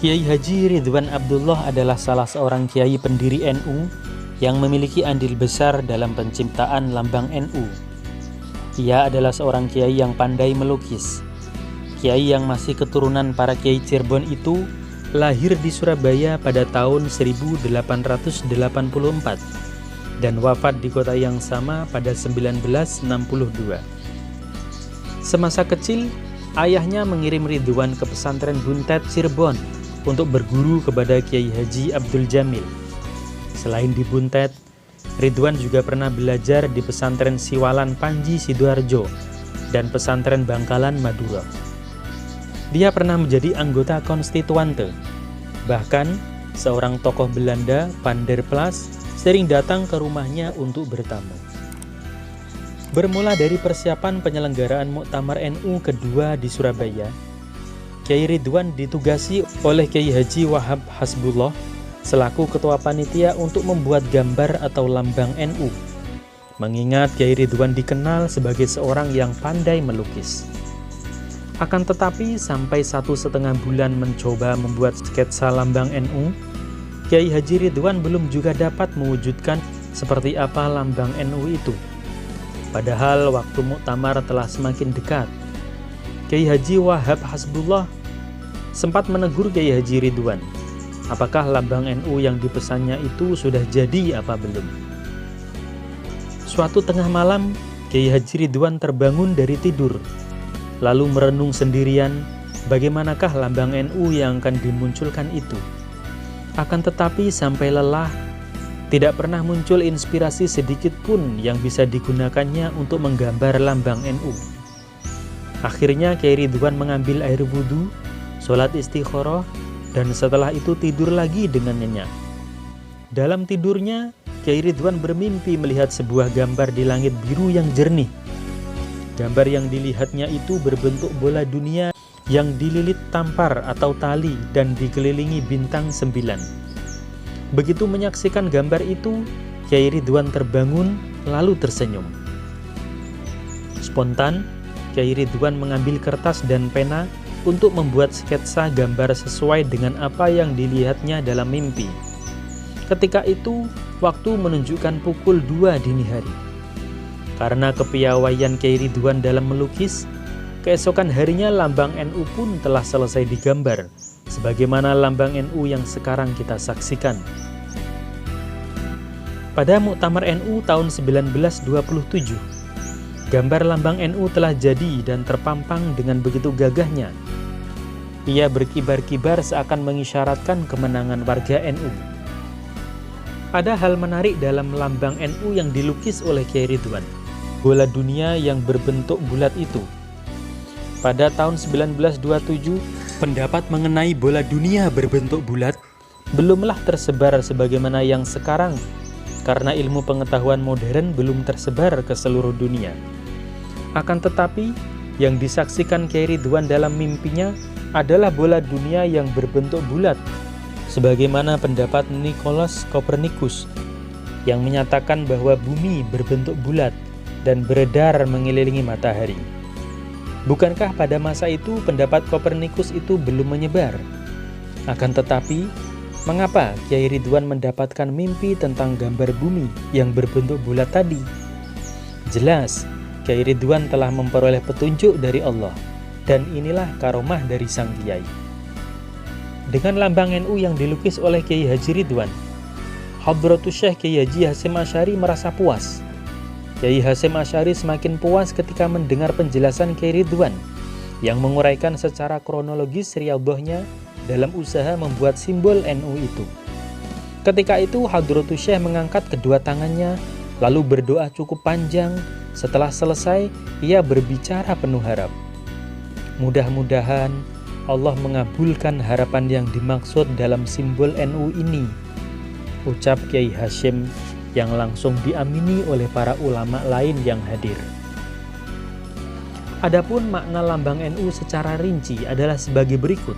Kiai Haji Ridwan Abdullah adalah salah seorang kiai pendiri NU yang memiliki andil besar dalam penciptaan lambang NU. Ia adalah seorang kiai yang pandai melukis. Kiai yang masih keturunan para kiai Cirebon itu lahir di Surabaya pada tahun 1884 dan wafat di kota yang sama pada 1962. Semasa kecil, ayahnya mengirim Ridwan ke pesantren Buntet Cirebon untuk berguru kepada Kiai Haji Abdul Jamil. Selain di Buntet, Ridwan juga pernah belajar di pesantren Siwalan Panji Sidoarjo dan pesantren Bangkalan Madura. Dia pernah menjadi anggota konstituante. Bahkan, seorang tokoh Belanda, Van der Plas, sering datang ke rumahnya untuk bertamu. Bermula dari persiapan penyelenggaraan Muktamar NU kedua di Surabaya, Kiai Ridwan ditugasi oleh Kiai Haji Wahab Hasbullah selaku ketua panitia untuk membuat gambar atau lambang NU. Mengingat Kiai Ridwan dikenal sebagai seorang yang pandai melukis. Akan tetapi sampai 1,5 bulan mencoba membuat sketsa lambang NU, Kiai Haji Ridwan belum juga dapat mewujudkan seperti apa lambang NU itu. Padahal waktu muktamar telah semakin dekat. Kiai Haji Wahab Hasbullah sempat menegur Kiai Haji Ridwan, apakah lambang NU yang dipesannya itu sudah jadi apa belum? Suatu tengah malam, Kiai Haji Ridwan terbangun dari tidur, lalu merenung sendirian bagaimanakah lambang NU yang akan dimunculkan itu. Akan tetapi sampai lelah, tidak pernah muncul inspirasi sedikit pun yang bisa digunakannya untuk menggambar lambang NU. Akhirnya Kiai Ridwan mengambil air wudhu, sholat istikharah, dan setelah itu tidur lagi dengan nyenyak. Dalam tidurnya, Kiai Ridwan bermimpi melihat sebuah gambar di langit biru yang jernih. Gambar yang dilihatnya itu berbentuk bola dunia yang dililit tampar atau tali dan dikelilingi bintang 9. Begitu menyaksikan gambar itu, Kiai Ridwan terbangun lalu tersenyum. Spontan, Kiai Ridwan mengambil kertas dan pena untuk membuat sketsa gambar sesuai dengan apa yang dilihatnya dalam mimpi. Ketika itu, waktu menunjukkan pukul 2 dini hari. Karena kepiawaian Kiai Ridwan dalam melukis, keesokan harinya lambang NU pun telah selesai digambar, sebagaimana lambang NU yang sekarang kita saksikan. Pada Muktamar NU tahun 1927, gambar lambang NU telah jadi dan terpampang dengan begitu gagahnya. Ia berkibar-kibar seakan mengisyaratkan kemenangan warga NU. Ada hal menarik dalam lambang NU yang dilukis oleh Kiai Ridwan. Bola dunia yang berbentuk bulat itu. Pada tahun 1927, pendapat mengenai bola dunia berbentuk bulat belumlah tersebar sebagaimana yang sekarang, karena ilmu pengetahuan modern belum tersebar ke seluruh dunia. Akan tetapi, yang disaksikan Kiai Ridwan dalam mimpinya adalah bola dunia yang berbentuk bulat, sebagaimana pendapat Nikolaus Kopernikus yang menyatakan bahwa bumi berbentuk bulat dan beredar mengelilingi matahari. Bukankah pada masa itu pendapat Kopernikus itu belum menyebar? Akan tetapi, mengapa Kiai Ridwan mendapatkan mimpi tentang gambar bumi yang berbentuk bulat tadi? Jelas, Kiai Ridwan telah memperoleh petunjuk dari Allah, dan inilah karomah dari sang kiai. Dengan lambang NU yang dilukis oleh Kiai Haji Ridwan, Hadratus Syekh Kiai Haji Hasyim Asy'ari merasa puas. Kiai Hasyim Asy'ari semakin puas ketika mendengar penjelasan Kiai Ridwan yang menguraikan secara kronologis riyadhahnya dalam usaha membuat simbol NU itu. Ketika itu Hadratus Syekh mengangkat kedua tangannya lalu berdoa cukup panjang. Setelah selesai, ia berbicara penuh harap. Mudah-mudahan Allah mengabulkan harapan yang dimaksud dalam simbol NU ini, ucap Kiai Hasyim yang langsung diamini oleh para ulama lain yang hadir. Adapun makna lambang NU secara rinci adalah sebagai berikut.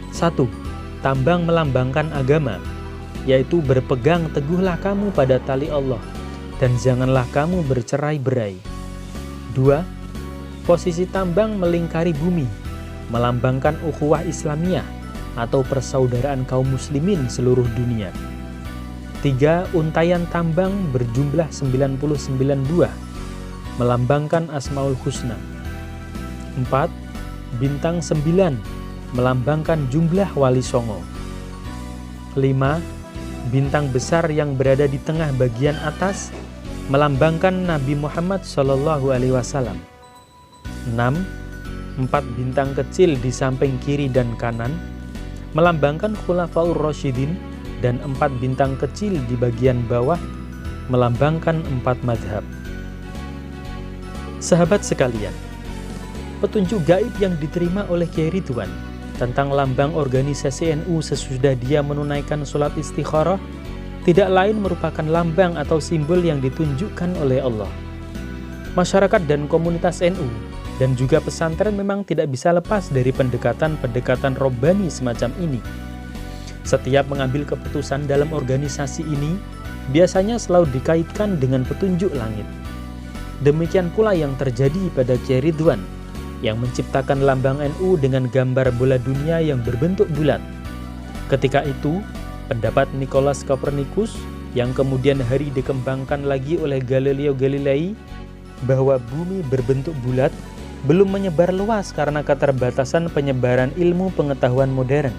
1. Tambang melambangkan agama, yaitu berpegang teguhlah kamu pada tali Allah, dan janganlah kamu bercerai-berai. 2. Posisi tambang melingkari bumi, melambangkan ukhuwah Islamiyah atau persaudaraan kaum muslimin seluruh dunia. 3. Untayan tambang berjumlah 99 buah, melambangkan Asmaul Husna. 4. Bintang 9, melambangkan jumlah Wali Songo. 5. Bintang besar yang berada di tengah bagian atas, melambangkan Nabi Muhammad SAW. 6. 4 bintang kecil di samping kiri dan kanan, melambangkan Khulafaur Rasyidin, dan 4 bintang kecil di bagian bawah, melambangkan 4 madhab. Sahabat sekalian, petunjuk gaib yang diterima oleh Kyai Ridwan tentang lambang organisasi NU sesudah dia menunaikan sholat istikharah tidak lain merupakan lambang atau simbol yang ditunjukkan oleh Allah. Masyarakat dan komunitas NU dan juga pesantren memang tidak bisa lepas dari pendekatan-pendekatan robbani semacam ini. Setiap mengambil keputusan dalam organisasi ini biasanya selalu dikaitkan dengan petunjuk langit. Demikian pula yang terjadi pada Kyai Ridwan yang menciptakan lambang NU dengan gambar bola dunia yang berbentuk bulat. Ketika itu, pendapat Nikolaus Kopernikus yang kemudian hari dikembangkan lagi oleh Galileo Galilei bahwa bumi berbentuk bulat belum menyebar luas karena keterbatasan penyebaran ilmu pengetahuan modern.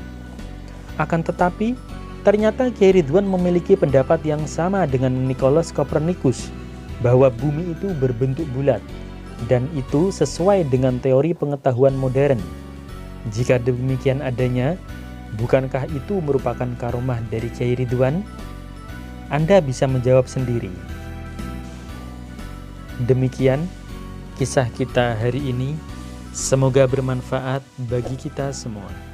Akan tetapi, ternyata Kyai Ridwan memiliki pendapat yang sama dengan Nikolaus Kopernikus bahwa bumi itu berbentuk bulat, dan itu sesuai dengan teori pengetahuan modern. Jika demikian adanya, bukankah itu merupakan karomah dari Kyai Ridwan? Anda bisa menjawab sendiri. Demikian kisah kita hari ini. Semoga bermanfaat bagi kita semua.